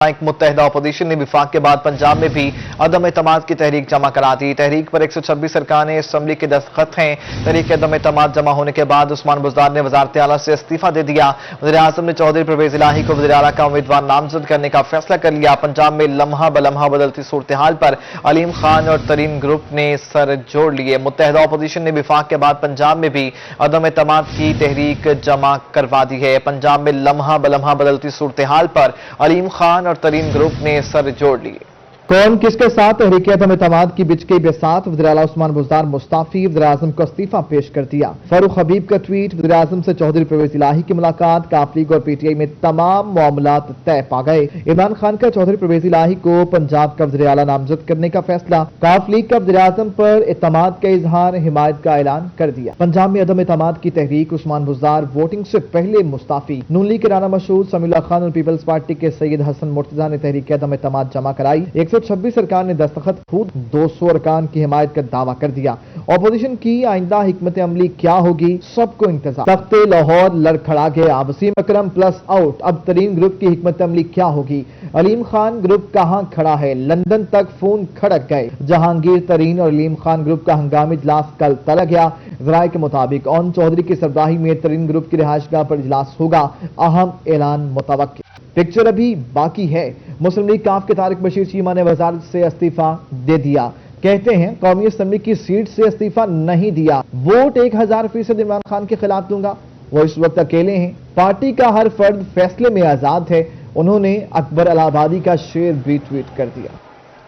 متحدہ اپوزیشن نے وفاق کے بعد پنجاب میں بھی عدم اعتماد کی تحریک جمع کرا دی۔ تحریک پر 126 ارکان اسمبلی کے دستخط ہیں۔ تحریک عدم اعتماد جمع ہونے کے بعد عثمان بزدار نے وزارت اعلیٰ سے استعفیٰ دے دیا۔ وزیر اعظم نے چودھری پرویز الہی کو وزیر اعلیٰ کا امیدوار نامزد کرنے کا فیصلہ کر لیا۔ پنجاب میں لمحہ بلمحہ بدلتی صورتحال پر علیم خان اور ترین گروپ نے سر جوڑ لیے۔ متحدہ اپوزیشن نے وفاق کے بعد پنجاب میں بھی عدم اعتماد کی تحریک جمع کروا دی ہے۔ پنجاب میں لمحہ بلمحہ بدلتی صورتحال پر علیم خان اور ترین گروپ نے سر جوڑ لیے۔ کون کس کے ساتھ تحریک عدم اعتماد کی بچ کے بساط، وزیر اعلیٰ عثمان بزدار مستعفی، وزیر اعظم کو استعفیٰ پیش کر دیا۔ فاروق حبیب کا ٹویٹ، وزیر اعظم سے چودھری پرویز الہی کی ملاقات، کاف لیگ اور پی ٹی آئی میں تمام معاملات طے پا گئے۔ عمران خان کا چودھری پرویز الہی کو پنجاب کا وزیر اعلیٰ نامزد کرنے کا فیصلہ، کاف لیگ کا وزیر اعظم پر اعتماد کا اظہار، حمایت کا اعلان کر دیا۔ پنجاب میں عدم اعتماد کی تحریک، عثمان بزدار ووٹنگ سے پہلے مستعفی۔ نون لیگ کے رانا مشہود، سمیع اللہ خان اور پیپلز پارٹی کے سید حسن مرتضیٰ نے تحریک عدم اعتماد جمع کرائی۔ 126 ارکان نے دستخط، خود 200 ارکان کی حمایت کا دعویٰ کر دیا۔ اپوزیشن کی آئندہ حکمت عملی کیا ہوگی، سب کو انتظار۔ تخت لاہور لڑکھڑا گیا، وسیم اکرم پلس آؤٹ، اب ترین گروپ کی حکمت عملی کیا ہوگی؟ علیم خان گروپ کہاں کھڑا ہے؟ لندن تک فون کھڑک گئے۔ جہانگیر ترین اور علیم خان گروپ کا ہنگامی اجلاس کل طلب گیا۔ ذرائع کے مطابق اون چودھری کی سربراہی میں ترین گروپ کی رہائش گاہ پر اجلاس ہوگا، اہم اعلان متوقع۔ پکچر ابھی باقی ہے۔ مسلم لیگ کاف کے طارق بشیر چیمہ نے وزارت سے استعفیٰ دے دیا۔ کہتے ہیں قومی اسمبلی کی سیٹ سے استعفیٰ نہیں دیا، ووٹ 1000% عمران خان کے خلاف دوں گا۔ وہ اس وقت اکیلے ہیں، پارٹی کا ہر فرد فیصلے میں آزاد ہے۔ انہوں نے اکبر الہ آبادی کا شعر بھی ٹویٹ کر دیا۔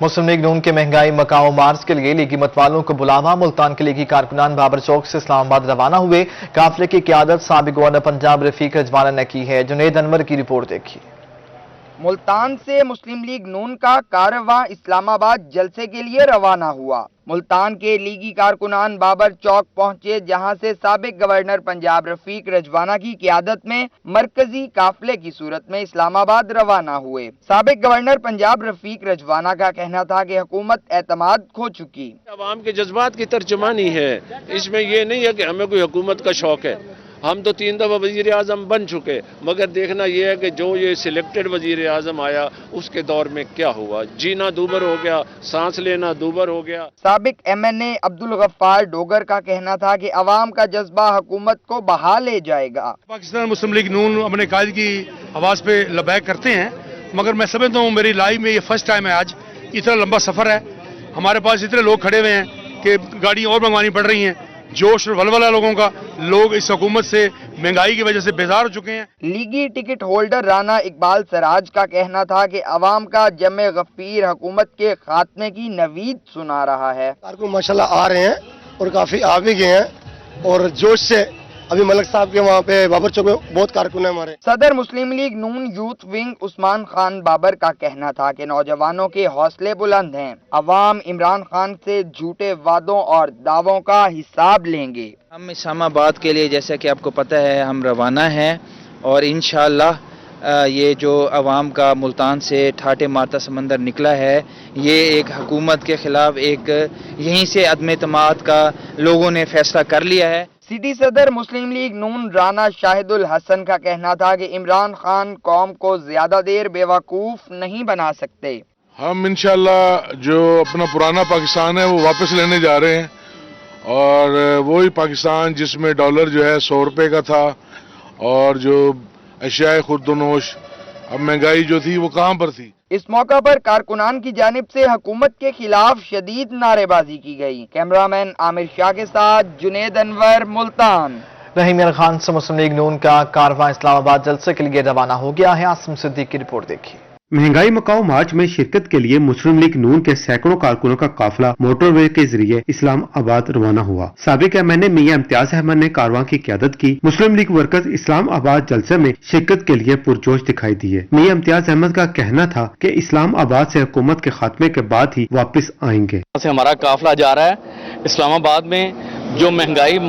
مسلم لیگ نون کے مہنگائی مکاؤ مارچ کے لیے لیگی متوالوں کو بلاوا، ملتان کے لیگی کارکنان بابر چوک سے اسلام آباد روانہ ہوئے۔ قافلے کی قیادت سابق گورنر پنجاب رفیق رجوانہ نے کی ہے۔ جنید انور کی رپورٹ دیکھیے۔ ملتان سے مسلم لیگ نون کا کارواں اسلام آباد جلسے کے لیے روانہ ہوا۔ ملتان کے لیگی کارکنان بابر چوک پہنچے، جہاں سے سابق گورنر پنجاب رفیق رجوانہ کی قیادت میں مرکزی قافلے کی صورت میں اسلام آباد روانہ ہوئے۔ سابق گورنر پنجاب رفیق رجوانہ کا کہنا تھا کہ حکومت اعتماد کھو چکی۔ عوام کے جذبات کی ترجمانی ہے، اس میں یہ نہیں ہے کہ ہمیں کوئی حکومت کا شوق ہے۔ ہم تو 3 دفعہ وزیر اعظم بن چکے، مگر دیکھنا یہ ہے کہ جو یہ سلیکٹڈ وزیر اعظم آیا اس کے دور میں کیا ہوا۔ جینا دوبر ہو گیا، سانس لینا دوبر ہو گیا۔ سابق ایم این اے عبدالغفار ڈوگر کا کہنا تھا کہ عوام کا جذبہ حکومت کو بہا لے جائے گا۔ پاکستان مسلم لیگ نون اپنے قائد کی آواز پہ لبیک کرتے ہیں، مگر میں سمجھتا ہوں میری لائف میں یہ فرسٹ ٹائم ہے آج، اتنا لمبا سفر ہے، ہمارے پاس اتنے لوگ کھڑے ہوئے ہیں کہ گاڑی اور منگوانی پڑ رہی ہیں۔ جوش اور ولولہ لوگوں کا، لوگ اس حکومت سے مہنگائی کی وجہ سے بیزار ہو چکے ہیں۔ لیگی ٹکٹ ہولڈر رانا اقبال سراج کا کہنا تھا کہ عوام کا جمع غفیر حکومت کے خاتمے کی نوید سنا رہا ہے۔ کارکن ماشاءاللہ آ رہے ہیں اور کافی آ بھی گئے ہیں، اور جوش سے ابھی ملک صاحب کے وہاں پہ بابر چوک میں بہت کارکن ہیں ہمارے۔ صدر مسلم لیگ نون یوتھ ونگ عثمان خان بابر کا کہنا تھا کہ نوجوانوں کے حوصلے بلند ہیں، عوام عمران خان سے جھوٹے وعدوں اور دعووں کا حساب لیں گے۔ ہم اسلام آباد کے لیے جیسا کہ آپ کو پتہ ہے ہم روانہ ہیں، اور انشاءاللہ یہ جو عوام کا ملتان سے ٹھاٹے مارتا سمندر نکلا ہے، یہ ایک حکومت کے خلاف ایک یہیں سے عدم اعتماد کا لوگوں نے فیصلہ کر لیا ہے۔ سٹی صدر مسلم لیگ نون رانا شاہد الحسن کا کہنا تھا کہ عمران خان قوم کو زیادہ دیر بیوقوف نہیں بنا سکتے۔ ہم انشاءاللہ جو اپنا پرانا پاکستان ہے وہ واپس لینے جا رہے ہیں، اور وہی پاکستان جس میں ڈالر جو ہے 100 روپے کا تھا، اور جو اشیاء خوردونوش، اب مہنگائی جو تھی وہ کہاں پر تھی۔ اس موقع پر کارکنان کی جانب سے حکومت کے خلاف شدید نعرے بازی کی گئی۔ کیمرامین عامر شاہ کے ساتھ جنید انور، ملتان۔ رحیم یار خان سے مسلم لیگ نون کا کارواں اسلام آباد جلسے کے لیے روانہ ہو گیا ہے۔ عاصم صدیق کی رپورٹ دیکھیے۔ مہنگائی مکاؤ مارچ میں شرکت کے لیے مسلم لیگ نون کے سینکڑوں کارکنوں کا قافلہ موٹر وے کے ذریعے اسلام آباد روانہ ہوا۔ سابق ایم این اے میاں امتیاز احمد نے کارواں کی قیادت کی۔ مسلم لیگ ورکرز اسلام آباد جلسے میں شرکت کے لیے پرجوش دکھائی دیے۔ میاں امتیاز احمد کا کہنا تھا کہ اسلام آباد سے حکومت کے خاتمے کے بعد ہی واپس آئیں گے۔ ہمارا قافلہ جا رہا ہے اسلام آباد میں، جو مہنگائی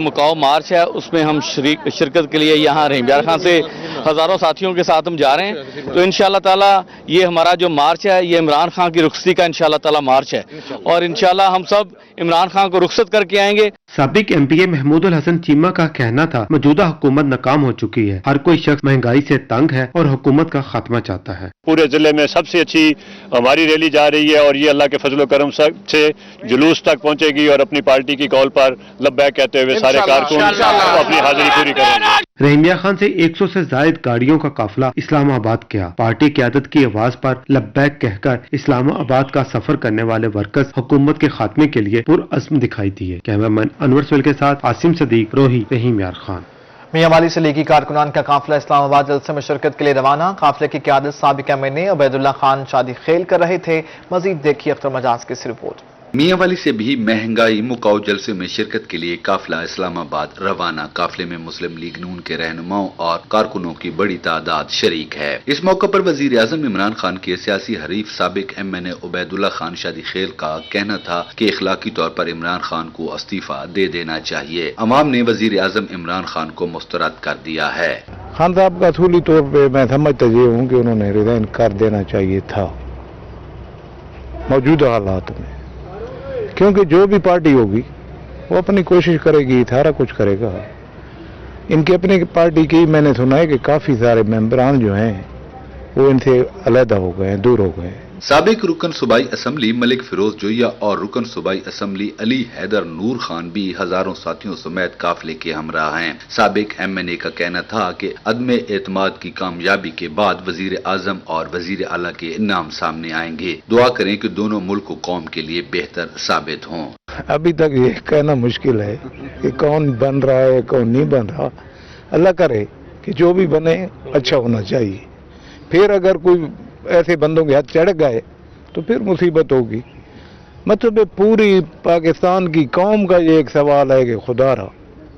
مکاؤ مارچ ہے اس میں ہم شرکت کے لیے یہاں رحیم یار خان سے ہزاروں ساتھیوں کے ساتھ ہم جا رہے ہیں۔ تو انشاءاللہ تعالی یہ ہمارا جو مارچ ہے یہ عمران خان کی رخصتی کا انشاءاللہ تعالی مارچ ہے، اور انشاءاللہ ہم سب عمران خان کو رخصت کر کے آئیں گے۔ साबिक एमपीए महमूद उल हसन चीमा का कहना था, मौजूदा हुकूमत नाकाम हो चुकी है, हर कोई शख्स महंगाई से तंग है और हुकूमत का खात्मा चाहता है। पूरे जिले में सबसे अच्छी हमारी रैली जा रही है और ये अल्लाह के फजल करम से जुलूस तक पहुंचेगी और अपनी पार्टी की कॉल पर लब्बैक कहते हुए सारे कारकुन अपनी हाजिरी पूरी करेंगे। रहीमिया खान से 100 से जायद गाड़ियों का काफिला इस्लामाबाद गया। पार्टी क़यादत की आवाज पर लब्बैक कहकर इस्लामाबाद का सफर करने वाले वर्कर्स हुकूमत के खात्मे के लिए पुरअज़्म दिखाई दिए। कैमरामैन अनवर सुहेल के साथ आसिम सदीक, रोही, रहीम यार खान। मियांवाली से लीगी कारकुनान का काफिला इस्लामाबाद जलसे में शिरकत के लिए रवाना। काफिले की क़यादत साबिक एमएनए उबैदुल्ला खान शादी खेल कर रहे थे। मजीद देखिए अख्तर मजाज की रिपोर्ट। मियांवाली से भी महंगाई मुकाओ जलसे में शिरकत के लिए काफिला इस्लामाबाद रवाना। काफिले में मुस्लिम लीग नून के रहनुमाओं और कारकुनों की बड़ी तादाद शरीक है। इस मौके पर वजीर आजम इमरान खान के सियासी हरीफ साबिक एमएनए उबैदुल्ला खान शादी खेल का कहना था कि इखलाकी तौर पर इमरान खान को इस्तीफा दे देना चाहिए। अवाम ने वजीर आजम इमरान खान को मुस्तरद कर दिया है। खान साहब का असूली तौर पर मैं समझता ये हूँ कि उन्होंने रिजाइन कर देना चाहिए था मौजूदा हालात में, क्योंकि जो भी पार्टी होगी वो अपनी कोशिश करेगी, सारा कुछ करेगा। इनकी अपनी पार्टी की मैंने सुना है कि काफी सारे मेंबरान जो हैं वो इनसे अलग हो गए हैं, दूर हो गए हैं। साबिक रुकन सूबाई असम्बली मलिक फिरोज जोया और रुकन सूबाई असम्बली अली हैदर नूर खान भी हजारों साथियों समेत काफिले के हमराह हैं। साबिक एमएनए का कहना था कि अदम एतमाद की कामयाबी के बाद वजीर आजम और वजीर आला के नाम सामने आएंगे। दुआ करें कि दोनों मुल्क कौम के लिए बेहतर साबित हों। अभी तक ये कहना मुश्किल है कि कौन बन रहा है कौन नहीं बन रहा। अल्लाह करे कि जो भी बने अच्छा होना चाहिए। फिर अगर कोई ऐसे बंदों के हाथ चढ़ गए तो फिर मुसीबत होगी। मतलब पूरी पाकिस्तान की कौम का ये एक सवाल है कि खुदारा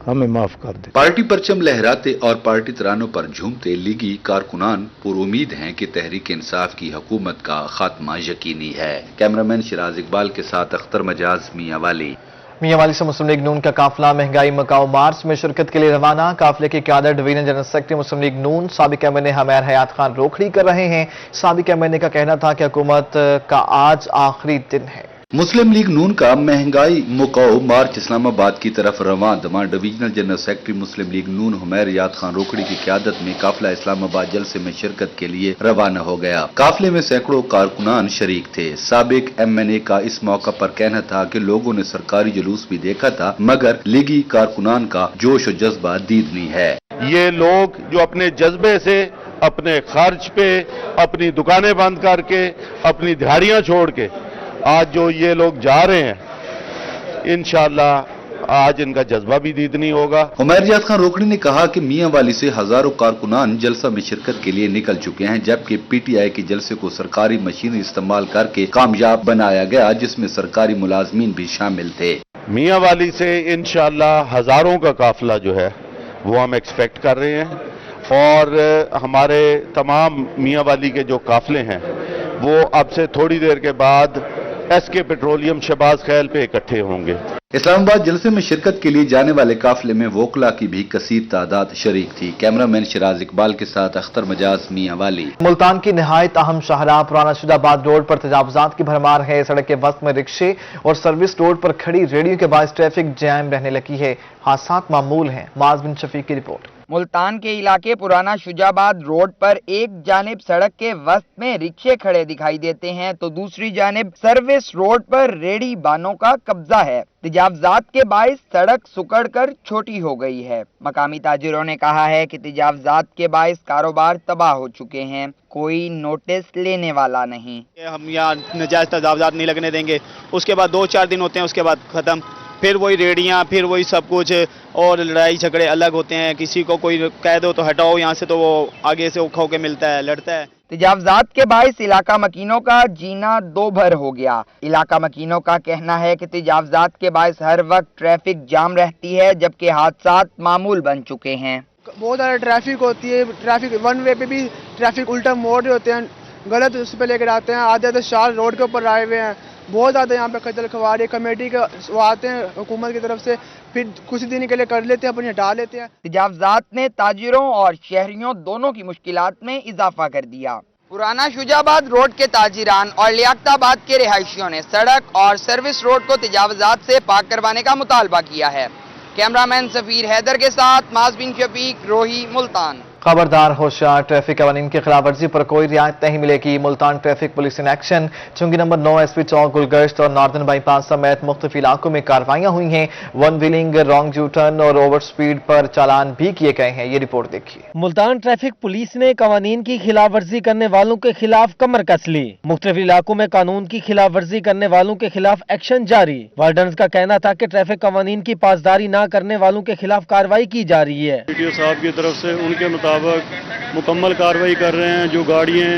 हमें माफ कर दे। पार्टी परचम लहराते और पार्टी तरानों पर झूमते लीगी कारकुनान पुरुमीद हैं कि तहरीक इंसाफ की हुकूमत का खात्मा यकीनी है। कैमरामैन शिराज इकबाल के साथ अख्तर मजाज, मियांवाली। मियांवाली से मुस्लिम लीग नून का काफिला महंगाई मकाओ मार्च में शिरकत के लिए रवाना। काफिले की क़यादत डिवीजन जनरल सेक्रेटरी मुस्लिम लीग नून साबिक एमएनए हमेर हयात खान रोखड़ी कर रहे हैं। साबिक एमएनए का कहना था कि हुकूमत का आज आखिरी दिन है। मुस्लिम लीग नून का महंगाई मुकाओ मार्च इस्लामाबाद की तरफ रवां दमा। डिवीजनल जनरल सेक्रेटरी मुस्लिम लीग नून हमेर हयात खान रोखड़ी की क़यादत में काफिला इस्लामाबाद जलसे में शिरकत के लिए रवाना हो गया। काफिले में सैकड़ों कारकुनान शरीक थे। साबिक एमएनए का इस मौका पर कहना था कि लोगों ने सरकारी जुलूस भी देखा था, मगर लीगी कारकुनान का जोश और जज्बा दीदनी है। ये लोग जो अपने जज्बे से, अपने खर्च पे, अपनी दुकानें बंद करके, अपनी दिहाड़ियां छोड़ के आज जो ये लोग जा रहे हैं, इंशाअल्लाह आज इनका जज्बा भी दीदनी होगा। हमेर हयात खान रोखड़ी ने कहा कि मियांवाली से हजारों कारकुनान जलसा में शिरकत के लिए निकल चुके हैं, जबकि पीटीआई के जलसे को सरकारी मशीनरी इस्तेमाल करके कामयाब बनाया गया, जिसमें सरकारी मुलाजमीन भी शामिल थे। मियांवाली से इंशाअल्लाह हजारों का काफिला जो है वो हम एक्सपेक्ट कर रहे हैं और हमारे तमाम मियांवाली के जो काफिले हैं वो अब से थोड़ी देर के बाद एसके पेट्रोलियम शहबाज खैल पे इकट्ठे होंगे। इस्लामाबाद जलसे में शिरकत के लिए जाने वाले काफिले में वोकला की भी कसीर तादाद शरीक थी। कैमरामैन शिराज इकबाल के साथ अख्तर मजाज, मियांवाली। मुल्तान की निहायत अहम शाहराह पुराना शुजाबाद रोड पर तजावुजात की भरमार है। सड़क के वक्त में रिक्शे और सर्विस रोड पर खड़ी रेडियो के बायस ट्रैफिक जैम रहने लगी है। हादसात मामूल हैं। माज बिन शफीक की रिपोर्ट। मुल्तान के इलाके पुराना शुजाबाद रोड पर एक जानिब सड़क के वस्त में रिक्शे खड़े दिखाई देते हैं तो दूसरी जानिब सर्विस रोड पर रेडी बानों का कब्जा है। तजावुजात के बायस सड़क सुकड़कर छोटी हो गई है। मकामी ताजिरों ने कहा है कि तजावुजात के बायस कारोबार तबाह हो चुके हैं, कोई नोटिस लेने वाला नहीं। हम यहाँ नजायज तजावुजात नहीं लगने देंगे। उसके बाद 2-4 दिन होते हैं, उसके बाद खत्म, फिर वही रेडियां, फिर वही सब कुछ और लड़ाई झगड़े अलग होते हैं। किसी को कोई कह दो तो हटाओ यहाँ से, तो वो आगे से उखा के मिलता है, लड़ता है। तजावुजात के बायस इलाका मकीनों का जीना दो भर हो गया। इलाका मकीनों का कहना है कि तजावुजात के बायस हर वक्त ट्रैफिक जाम रहती है, जबकि हादसात मामूल बन चुके हैं। बहुत ज़्यादा ट्रैफिक होती है। ट्रैफिक वन वे पे भी ट्रैफिक उल्टा मोड़ रहे होते हैं, गलत उस पर लेकर आते हैं। आधे शार रोड के ऊपर आए हुए हैं। बहुत ज़्यादा यहाँ पे खजल खवारी कमेटी के वो आते हैं हुकूमत की तरफ से, फिर कुछ दिन के लिए कर लेते हैं, अपनी हटा लेते हैं। तजावुजात ने ताजिरों और शहरियों दोनों की मुश्किलात में इजाफा कर दिया। पुराना शुजाबाद रोड के ताजिरान और लियाकताबाद के रिहायशियों ने सड़क और सर्विस रोड को तजावजात से पाक करवाने का मुतालबा किया है। कैमरामैन सफीर हैदर के साथ माज बिन शफीक, रोही, मुल्तान। खबरदार होशियार, ट्रैफिक कवानीन की खिलाफवर्जी पर कोई रियायत नहीं मिलेगी। Multan traffic police in action. चुंगी नंबर 9 एसपी चौक, गुलगश्त और नॉर्दर्न बाईपास समेत मुख्तलिफ इलाकों में कार्रवाइयां हुई हैं। One wheeling, wrong U turn और ओवर स्पीड पर चालान भी किए गए हैं। ये रिपोर्ट देखिए। मुल्तान ट्रैफिक पुलिस ने कवानीन की खिलाफवर्जी करने वालों के खिलाफ कमर कस ली। मुख्तलिफ इलाकों में कानून की खिलाफवर्जी करने वालों के खिलाफ एक्शन जारी। वार्डन का कहना था कि ट्रैफिक कवानीन की पासदारी न करने वालों के खिलाफ कार्रवाई की जा रही है। PTO साहब की तरफ से उनके मुताबिक मुकम्मल कार्रवाई कर रहे हैं। जो गाड़ियाँ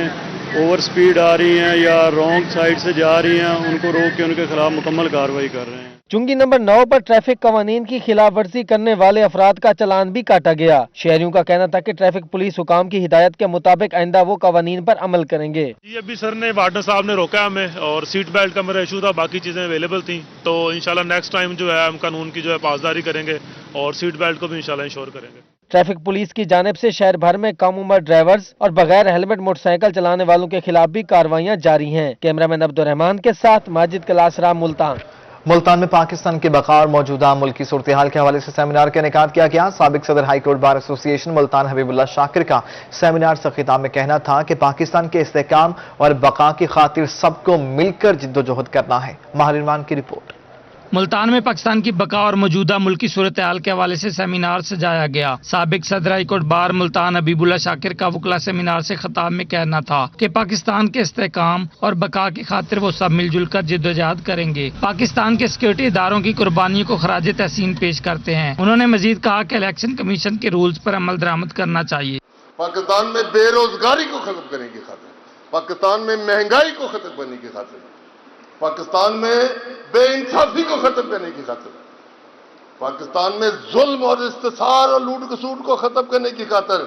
ओवर स्पीड आ रही हैं या रॉन्ग साइड से जा रही हैं, उनको रोक के उनके खिलाफ मुकम्मल कार्रवाई कर रहे हैं। चुंगी नंबर 9 पर ट्रैफक कवानीन की खिलाफवर्जी करने वाले अफराद का चालान भी काटा गया। शहरियों का कहना था कि ट्रैफिक पुलिस हुकाम की हिदायत के मुताबिक आइंदा वो कवानीन पर अमल करेंगे। ये भी सर ने वार्डन साहब ने रोका हमें, और सीट बेल्ट का मेरा इशू था, बाकी चीजें अवेलेबल थी। तो इंशाल्लाह नेक्स्ट टाइम जो है हम कानून की जो है पासदारी करेंगे और सीट बेल्ट को भी इंशाल्लाह इंश्योर करेंगे। ट्रैफिक पुलिस की जानिब से शहर भर में कम उम्र ड्राइवर्स और बगैर हेलमेट मोटरसाइकिल चलाने वालों के खिलाफ भी कार्रवाइयां जारी हैं। कैमरामैन अब्दुल रहमान के साथ माजिद कलासरा, मुल्तान। मुल्तान में पाकिस्तान की बका और मौजूदा मुल्की सूरत हाल के हवाले से सेमिनार का इनेकाद किया गया। साबिक सदर high court bar association Multan Habibullah Shakir का सेमिनार से खिताब में कहना था कि पाकिस्तान के इस्तेहकाम और बका की खातिर सबको मिलकर जिद्दोजहद करना है। माहिर इरमान की रिपोर्ट। मुल्तान में पाकिस्तान की बका और मौजूदा मुल्की सूरत हाल के हवाले से सेमिनार सजाया गया। साबिक सदर high court bar Multan Habibullah Shakir का वकला सेमिनार से खिताब में कहना था कि पाकिस्तान के इस्तेहकाम और बका की खातिर वो सब मिलजुल कर जिद्दोजहद करेंगे। पाकिस्तान के सिक्योरिटी इदारों की कुर्बानियों को खराज तहसीन पेश करते हैं। उन्होंने मजीद कहा कि इलेक्शन कमीशन के रूल्स पर अमल दरामद करना चाहिए। पाकिस्तान में बेरोजगारी को खत्म करने की खातिर, पाकिस्तान में महंगाई को खत्म करने की खातिर, पाकिस्तान में बेइंसाफी को खत्म करने की खातिर, पाकिस्तान में जुल्म और इस्तिसार और लूट खसूट को खत्म करने की खातिर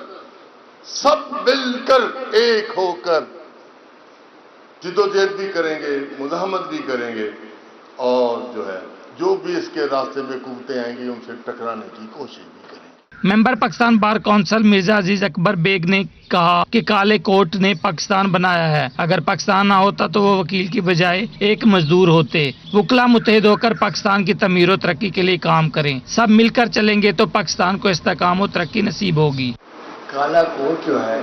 सब मिलकर एक होकर जिद्दोजहद भी करेंगे, मुजाहमत भी करेंगे और जो भी इसके रास्ते में कुव्वतें आएंगी उनसे टकराने की कोशिश भी करेंगे। Member Pakistan bar council Mirza Aziz Akbar Baig ने कहा कि काले कोर्ट ने पाकिस्तान बनाया है। अगर पाकिस्तान ना होता तो वो वकील की बजाय एक मजदूर होते। वकला मुत्तहिद होकर पाकिस्तान की तमीर और तरक्की के लिए काम करें। सब मिलकर चलेंगे तो पाकिस्तान को इस्तेहकाम और तरक्की नसीब होगी। काला कोर्ट जो है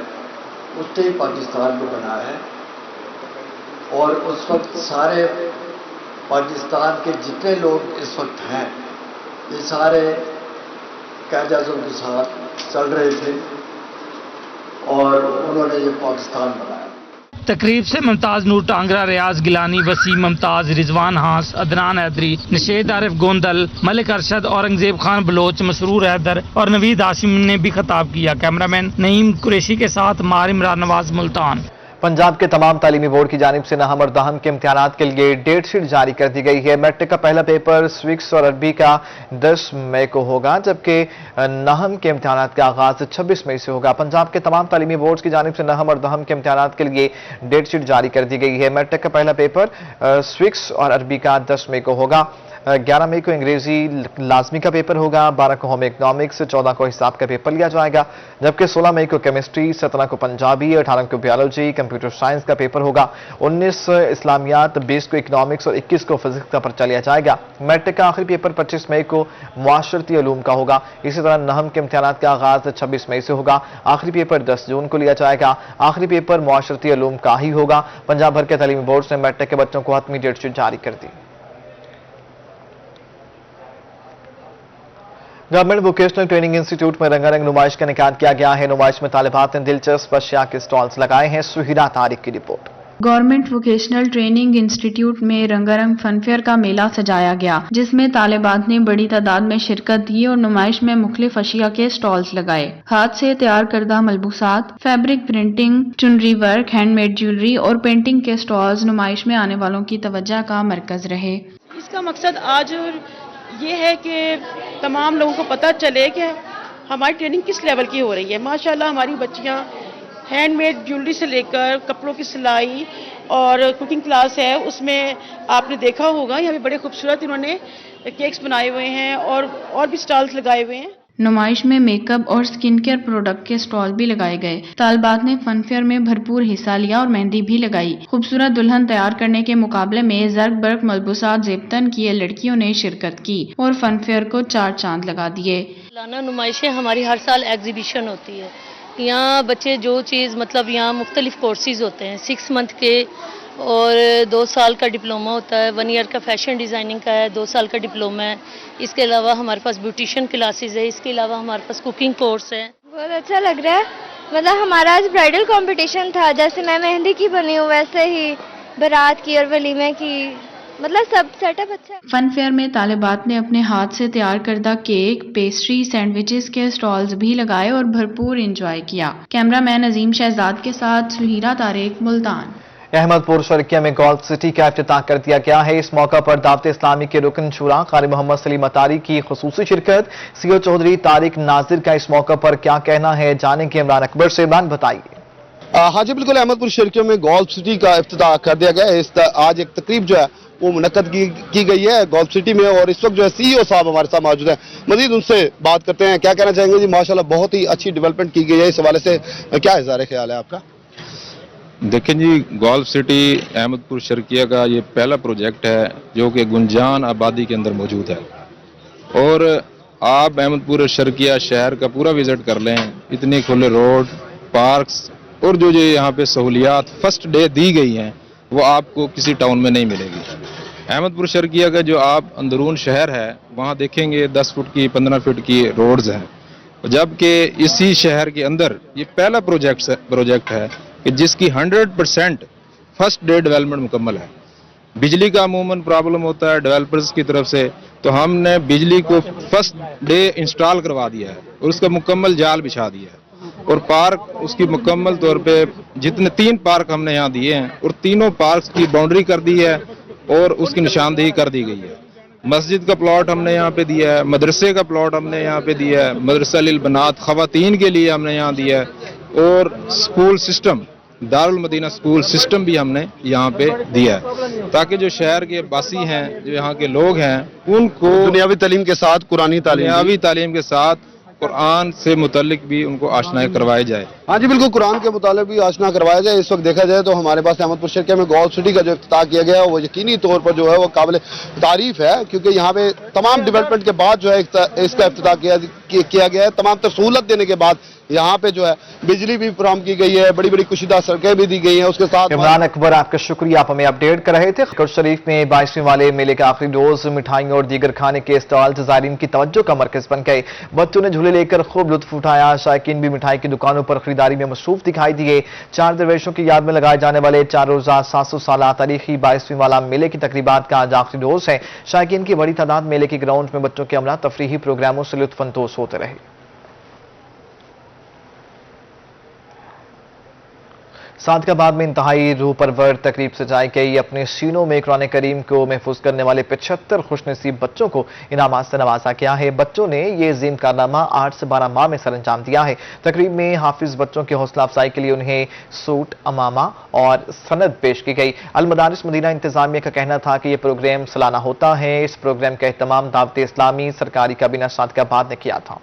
उसने पाकिस्तान को बनाया है और उस वक्त सारे पाकिस्तान के जितने लोग इस वक्त हैं ये सारे कायदाजों के साथ चल रहे थे और उन्होंने ये पाकिस्तान बनाया। तकरीब से मुमताज नूर टांगरा, रियाज गिलानी, वसीम मुमताज, रिजवान हास, अदनान हैदरी, नशेद आरिफ गोंदल, मलिक अरशद, औरंगजेब खान बलोच, मसरूर हैदर और नवीद हाशिम ने भी खिताब किया। कैमरामैन नईम कुरैशी के साथ मार इमरान नवाज, मुल्तान। पंजाब के तमाम तालीमी बोर्ड की जानिब से नहम और दहम के इम्तिहानात के लिए डेट शीट जारी कर दी गई है। मैट्रिक का पहला पेपर स्विक्स और अरबी का 10 मई को होगा, जबकि नहम के इम्तिहानात का आगाज 26 मई से होगा। पंजाब के तमाम तालीमी बोर्ड की जानिब से नहम और दहम के इम्तिहानात के लिए डेट शीट जारी कर दी गई है। मैट्रिक का पहला पेपर स्विक्स और अरबी का 10 मई को होगा। 11 मई को अंग्रेजी लाजमी का पेपर होगा, 12 को होम इकनॉमिक्स, 14 को हिसाब का पेपर लिया जाएगा, जबकि 16 मई को केमिस्ट्री, 17 को पंजाबी, 18 को बायोलॉजी, कंप्यूटर साइंस का पेपर होगा, 19 इस्लामियात, 20 को इकनॉमिक्स और 21 को फिजिक्स का पर्चा लिया जाएगा। मैट्रिक का आखिरी पेपर 25 मई को मुआशरती उलूम का होगा। इसी तरह नहम के इम्तिहानात का आगाज 26 मई से होगा। आखिरी पेपर 10 जून को लिया जाएगा। आखिरी पेपर मुआशरती उलूम का ही होगा। पंजाब भर के तालीमी बोर्ड ने मैट्रिक के बच्चों को हतमी डेट शीट जारी कर दी। गवर्नमेंट वोकेशनल ट्रेनिंग इंस्टीट्यूट में रंगारंग नुमाइश का इनेकाद किया गया है। नुमाइश में तालिबात ने दिलचस्प अशिया के स्टॉल्स लगाए हैं। सुहिरा तारिक की report. Government vocational training institute में रंगारंग फनफेयर का मेला सजाया गया, जिसमें तालिबात ने बड़ी तादाद में शिरकत की और नुमाइश में मुख्तलिफ अशिया के स्टॉल्स लगाए। हाथ से तैयार करदा मलबूसात, फैब्रिक प्रिंटिंग, चुनरी वर्क, हैंडमेड ज्वेलरी और पेंटिंग के स्टॉल्स नुमाइश में आने वालों की तवज्जो का मरकज रहे। इसका मकसद आज ये है कि तमाम लोगों को पता चले कि हमारी ट्रेनिंग किस लेवल की हो रही है। माशाल्लाह हमारी बच्चियां हैंडमेड ज्वेलरी से लेकर कपड़ों की सिलाई और कुकिंग क्लास है, उसमें आपने देखा होगा यहाँ पे बड़े खूबसूरत इन्होंने केक्स बनाए हुए हैं और भी स्टॉल्स लगाए हुए हैं। नुमाइश में मेकअप और स्किन केयर प्रोडक्ट के स्टॉल भी लगाए गए। तालबात ने फन फेयर में भरपूर हिस्सा लिया और मेहंदी भी लगाई। खूबसूरत दुल्हन तैयार करने के मुकाबले में जर्ग बर्ग मलबूसात जेबतन किए लड़कियों ने शिरकत की और फन फेयर को 4 चांद लगा दिए। सालाना नुमाइशें हमारी हर साल एग्जीबिशन होती है। यहाँ बच्चे जो चीज़ मतलब यहाँ मुख्तलिफ कोर्सेज होते हैं, 6 मंथ के और 2 साल का डिप्लोमा होता है, 1 ईयर का फैशन डिज़ाइनिंग का है, 2 साल का डिप्लोमा है। इसके अलावा हमारे पास ब्यूटिशियन क्लासेस है, इसके अलावा हमारे पास कुकिंग कोर्स है। बहुत अच्छा लग रहा है। मतलब हमारा आज ब्राइडल कंपटीशन था, जैसे मैं मेहंदी की बनी हूँ वैसे ही बारात की और वलीमे की, मतलब सब सेटअप अच्छा है। फन फेयर में तालिबात ने अपने हाथ से तैयार करदा केक, पेस्ट्री, सैंडविचेस के स्टॉल्स भी लगाए और भरपूर एंजॉय किया। कैमरामैन अजीम शहजाद के साथ सुहीरा तारिक, मुल्तान। अहमदपुर शर्किया में गोल्फ सिटी का इफ्तिताह कर दिया गया है। इस मौका पर दावत इस्लामी के रुकन शुरा कारी मोहम्मद सलीम अतारी की खुसूसी शिरकत। सीओ चौधरी तारिक नाजिर का इस मौका पर क्या कहना है, जानेंगे इमरान अकबर से। इमरान बताइए। हाँ जी बिल्कुल, अहमदपुर शर्किया में गोल्फ सिटी का इफ्तिताह कर दिया गया है। आज एक तकरीब जो है वो मुनक्कद की गई है गोल्फ सिटी में और इस वक्त जो है सीईओ साहब हमारे साथ मौजूद हैं। मजीद उनसे बात करते हैं। क्या कहना चाहेंगे जी? माशाल्लाह बहुत ही अच्छी डेवलपमेंट की गई है, इस हवाले से क्या इज़हार ख्याल है आपका? देखें जी, गोल्फ सिटी अहमदपुर शर्किया का ये पहला प्रोजेक्ट है जो कि गुंजान आबादी के अंदर मौजूद है और आप अहमदपुर शर्किया शहर का पूरा विजिट कर लें, इतने खुले रोड, पार्क्स और जो यहाँ पे सहूलियात फर्स्ट डे दी गई हैं वो आपको किसी टाउन में नहीं मिलेगी। अहमदपुर शर्किया का जो आप अंदरून शहर है वहाँ देखेंगे 10 फुट की 15 फीट की रोड्स हैं, जबकि इसी शहर के अंदर ये पहला प्रोजेक्ट है कि जिसकी 100% फर्स्ट डे डेवलपमेंट मुकम्मल है। बिजली का अमूमन प्रॉब्लम होता है डेवलपर्स की तरफ से, तो हमने बिजली को फर्स्ट डे इंस्टॉल करवा दिया है और उसका मुकम्मल जाल बिछा दिया है और पार्क उसकी मुकम्मल तौर पे जितने 3 पार्क हमने यहाँ दिए हैं और तीनों पार्क की बाउंड्री कर दी है और उसकी निशानदेही कर दी गई है। मस्जिद का प्लॉट हमने यहाँ पे दिया है, मदरसे का प्लॉट हमने यहाँ पे दिया है, मदरसा लिल बनात खवातीन के लिए हमने यहाँ दिया है और school system Darul Madina school system भी हमने यहाँ पे दिया है ताकि जो शहर के बासी हैं, जो यहाँ के लोग हैं, उनको दुनियावी तालीम के साथ कुरानी तालीम के साथ कुरान से मुतल्लिक भी उनको आशना करवाया जाए। हाँ जी बिल्कुल, कुरान के मुतालिक भी आशना करवाया जाए। इस वक्त देखा जाए तो हमारे पास अहमदपुर शर्किया में गोल्फ सिटी का जो इफ्तिताह किया गया है वो यकीनी तौर पर जो है वो काबिल तारीफ है, क्योंकि यहाँ पे तमाम डेवलपमेंट के बाद जो है इसका इफ्तिताह किया गया है। तमाम तर सहूलत देने के बाद यहाँ पे जो है बिजली भी फराहम की गई है, बड़ी बड़ी कुशीदा सड़कें भी दी गई हैं। उसके साथ इमरान अकबर, आपका शुक्रिया, आप हमें अपडेट कर रहे थे। खकर शरीफ में 22वें वाले मेले का आखिरी रोज मिठाइयों और दीगर खाने के स्टॉल ज़ायरीन की तवज्जो का मरकज बन गए। बच्चों ने झूले लेकर खूब लुत्फ उठाया। शायकीन भी मिठाई की दुकानों पर खरीदारी में मसरूफ दिखाई दिए। 4 दरवेशों की याद में लगाए जाने वाले 4 रोजा 700 साल तारीखी 22वें वाला मेले की तकरीबात का आज आखिरी रोज है। शायकीन की बड़ी तादाद मेले के ग्राउंड में बच्चों के अमला तफरीही प्रोग्रामों से लुत्फानंदोज होते रहे। सादकाबाद में इंतहाई रूह परवर तकरीब सजाई गई। अपने सीनों में कुरान करीम को महफूज करने वाले 75 खुशनसीब बच्चों को इनामात से नवाजा गया है। बच्चों ने ये अजीम कारनामा 8 से 12 माह में सर अंजाम दिया है। तकरीब में हाफिज बच्चों की हौसला अफजाई के लिए उन्हें सूट, अमामा और सनद पेश की गई। अल मदारिस मदीना इंतजामिया का कहना था कि यह प्रोग्राम सालाना होता है। इस प्रोग्राम का एहतमाम दावत इस्लामी सरकारी काबीना सादकाबाद ने किया था।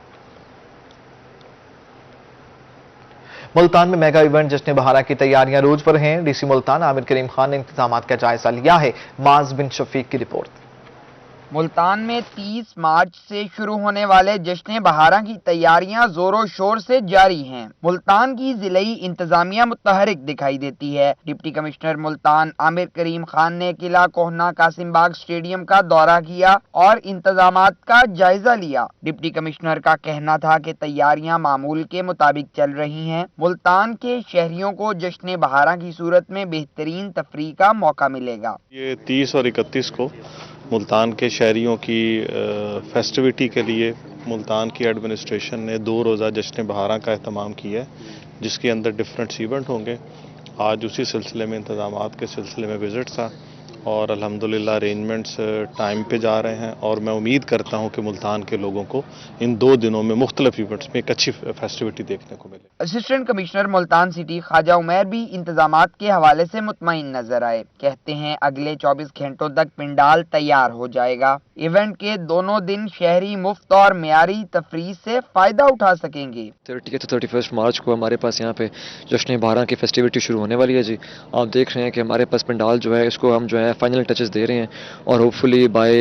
मुल्तान में मेगा इवेंट जश्न बहारा की तैयारियां रोज पर हैं। डीसी मुल्तान आमिर करीम खान ने इंतजामात का जायजा लिया है। माज बिन शफीक की रिपोर्ट। मुल्तान में 30 मार्च से शुरू होने वाले जश्न बहारा की तैयारियां जोरों शोर से जारी हैं। मुल्तान की जिलाई इंतजामिया मुतहरिक दिखाई देती है। डिप्टी कमिश्नर मुल्तान आमिर करीम खान ने किला कोहना कासिम बाग स्टेडियम का दौरा किया और इंतजामात का जायजा लिया। डिप्टी कमिश्नर का कहना था कि तैयारियां मामूल के मुताबिक चल रही हैं। मुल्तान के शहरियों को जश्न बहारा की सूरत में बेहतरीन तफरीह का मौका मिलेगा। ये 30 और 31 को मुल्तान के शहरियों की फेस्टिविटी के लिए मुल्तान की एडमिनिस्ट्रेशन ने 2 रोज़ा जश्न बहारा का अहतमाम किया है, जिसके अंदर डिफरेंट इवेंट होंगे। आज उसी सिलसिले में इंतजामात के सिलसिले में विजिट था اور الحمدللہ ارینجمنٹس ٹائم پہ جا رہے ہیں اور میں امید کرتا ہوں کہ ملتان کے لوگوں کو ان 2 دنوں میں مختلف ایونٹس میں ایک اچھی فیسٹیوٹی دیکھنے کو ملے۔ اسسٹنٹ کمشنر ملتان سٹی خواجہ عمیر بھی انتظامات کے حوالے سے مطمئن نظر آئے۔ کہتے ہیں اگلے 24 گھنٹوں تک پنڈال تیار ہو جائے گا۔ ایونٹ کے دونوں دن شہری مفت اور معیاری تفریح سے فائدہ اٹھا سکیں گے۔ 30 سے 31 مارچ کو ہمارے پاس یہاں پہ جشن بہاراں کی فیسٹیوٹی شروع ہونے والی ہے جی۔ آپ دیکھ رہے ہیں کہ ہمارے پاس پنڈال جو ہے اس کو ہم جو ہے فائنل ٹچز دے رہے ہیں اور hopefully by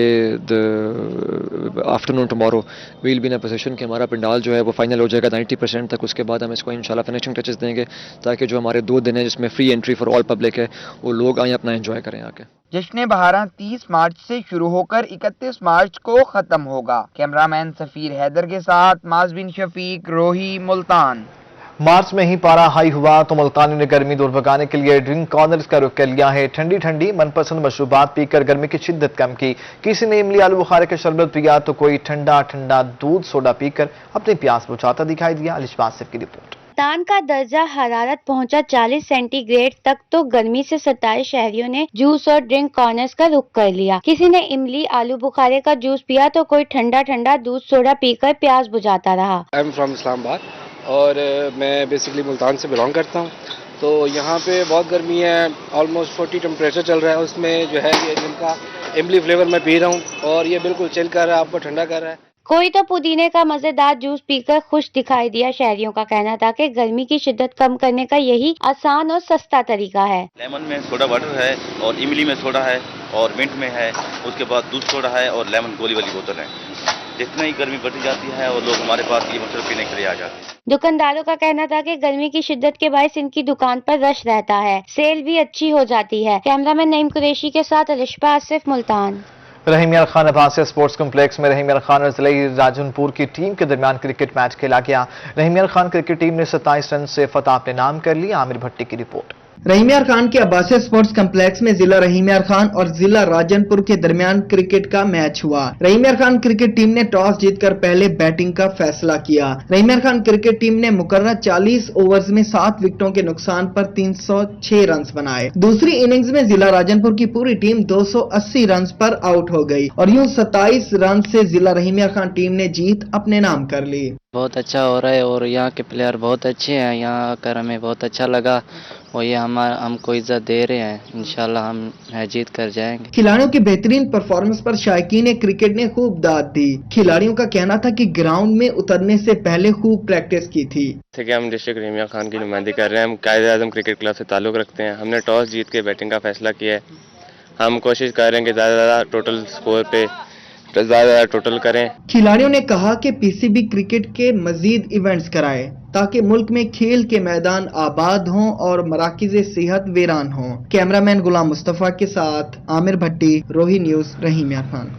afternoon tomorrow will be in position کہ ہمارا پنڈال جو ہے وہ فائنل ہو جائے گا 90% تک۔ اس کے بعد ہم اس کو انشاءاللہ فنیشنگ ٹچز دیں گے تاکہ جو ہمارے 2 دن ہیں جس میں free entry for all public ہے وہ لوگ آئیں اپنا انجوائے کریں آ کے۔ جشن بہاراں 30 مارچ سے شروع ہو کر 31 مارچ کو ختم ہوگا۔ کیمرامین سفیر حیدر کے ساتھ معاذ بن شفیق، روہی، ملتان۔ مارچ میں ہی پارا ہائی ہوا تو ملتانیوں نے گرمی دور بھگانے کے لیے ڈرنک کارنرز کا رخ کر لیا ہے۔ ٹھنڈی ٹھنڈی من پسند مشروبات پی کر گرمی کی شدت کم کی۔ کسی نے املی آلو بخارے کا شربت پیا تو کوئی ٹھنڈا ٹھنڈا دودھ سوڈا پی کر اپنی پیاس بجھاتا دکھائی دیا۔ الشبا آصف کی رپورٹ۔ ملتان کا درجہ حرارت پہنچا 40 سینٹی گریڈ تک تو گرمی سے ستائے شہریوں نے جوس اور ڈرنک کارنرز کا رخ کر لیا۔ کسی نے املی آلو بخارے کا جوس پیا تو کوئی ٹھنڈا ٹھنڈا دودھ سوڈا پی کر پیاس بجھاتا رہا۔ آئی ایم فرام اسلام آباد اور میں بیسکلی ملتان سے بلانگ کرتا ہوں، تو یہاں پہ بہت گرمی ہے، آلموسٹ 40 ٹمپریچر چل رہا ہے۔ اس میں جو ہے یہ جن کا املی فلیور میں پی رہا ہوں اور یہ بالکل چل کر رہا ہے، آپ کو ٹھنڈا کر رہا ہے۔ کوئی تو پودینے کا مزیدار جوس پی کر خوش دکھائی دیا۔ شہریوں کا کہنا تھا کہ گرمی کی شدت کم کرنے کا یہی آسان اور سستا طریقہ ہے۔ لیمن میں سوڈا واٹر ہے اور املی میں سوڈا ہے اور منٹ میں ہے، اس کے بعد دودھ سوڈا ہے اور لیمن گولی والی بوتل ہے۔ جتنا ہی گرمی بڑھتی جاتی ہے اور لوگ ہمارے پاس یہ مشروب پینے کے لیے آ جاتے ہیں۔ دکانداروں کا کہنا تھا کہ گرمی کی شدت کے باعث ان کی دکان پر رش رہتا ہے، سیل بھی اچھی ہو جاتی ہے۔ کیمرامین نعیم قریشی کے ساتھ الشبا آصف، ملتان۔ رحیم یار خان عباسیہ سپورٹس کمپلیکس میں رحیم یار خان اور ضلعی راجن پور کی ٹیم کے درمیان کرکٹ میچ کھیلا گیا۔ رحیم یار خان کرکٹ ٹیم نے 27 رن سے فتح اپنے نام کر لی۔ عامر بھٹی کی رپورٹ۔ رحیم یار خان کے عباسیہ سپورٹس کمپلیکس میں ضلع رحیم یار خان اور ضلع راجن پور کے درمیان کرکٹ کا میچ ہوا۔ رحیم یار خان کرکٹ ٹیم نے ٹاس جیت کر پہلے بیٹنگ کا فیصلہ کیا۔ رحیم یار خان کرکٹ ٹیم نے مقررہ 40 اوورز میں 7 وکٹوں کے نقصان پر 306 رنز بنائے۔ دوسری اننگز میں ضلع راجن پور کی پوری ٹیم 280 رنز پر آؤٹ ہو گئی اور یوں 27 رن سے ضلع رحیم یار خان ٹیم نے جیت اپنے نام کر لی۔ بہت اچھا ہو رہا ہے اور یہاں کے پلیئر بہت اچھے ہیں، یہاں آ کر ہمیں بہت اچھا لگا اور یہ ہم کو عزت دے رہے ہیں، انشاءاللہ ہم جیت کر جائیں گے۔ کھلاڑیوں کی بہترین پرفارمنس پر شائقین کرکٹ نے خوب داد دی۔ کھلاڑیوں کا کہنا تھا کہ گراؤنڈ میں اترنے سے پہلے خوب پریکٹس کی تھی۔ جیسے کہ ہم ڈسٹرکٹ رحیم یار خان کی نمائندگی کر رہے ہیں، ہم قائد اعظم کرکٹ کلب سے تعلق رکھتے ہیں۔ ہم نے ٹاس جیت کے بیٹنگ کا فیصلہ کیا ہے۔ ہم کوشش کر رہے ہیں کہ زیادہ سے زیادہ ٹوٹل سکور پہ زیادہ ٹوٹل کریں۔ کھلاڑیوں نے کہا کہ پی سی بی کرکٹ کے مزید ایونٹس کرائے تاکہ ملک میں کھیل کے میدان آباد ہوں اور مراکز صحت ویران ہوں۔ کیمرامین غلام مصطفیٰ کے ساتھ عامر بھٹی، روہی نیوز، رحیم یار خان۔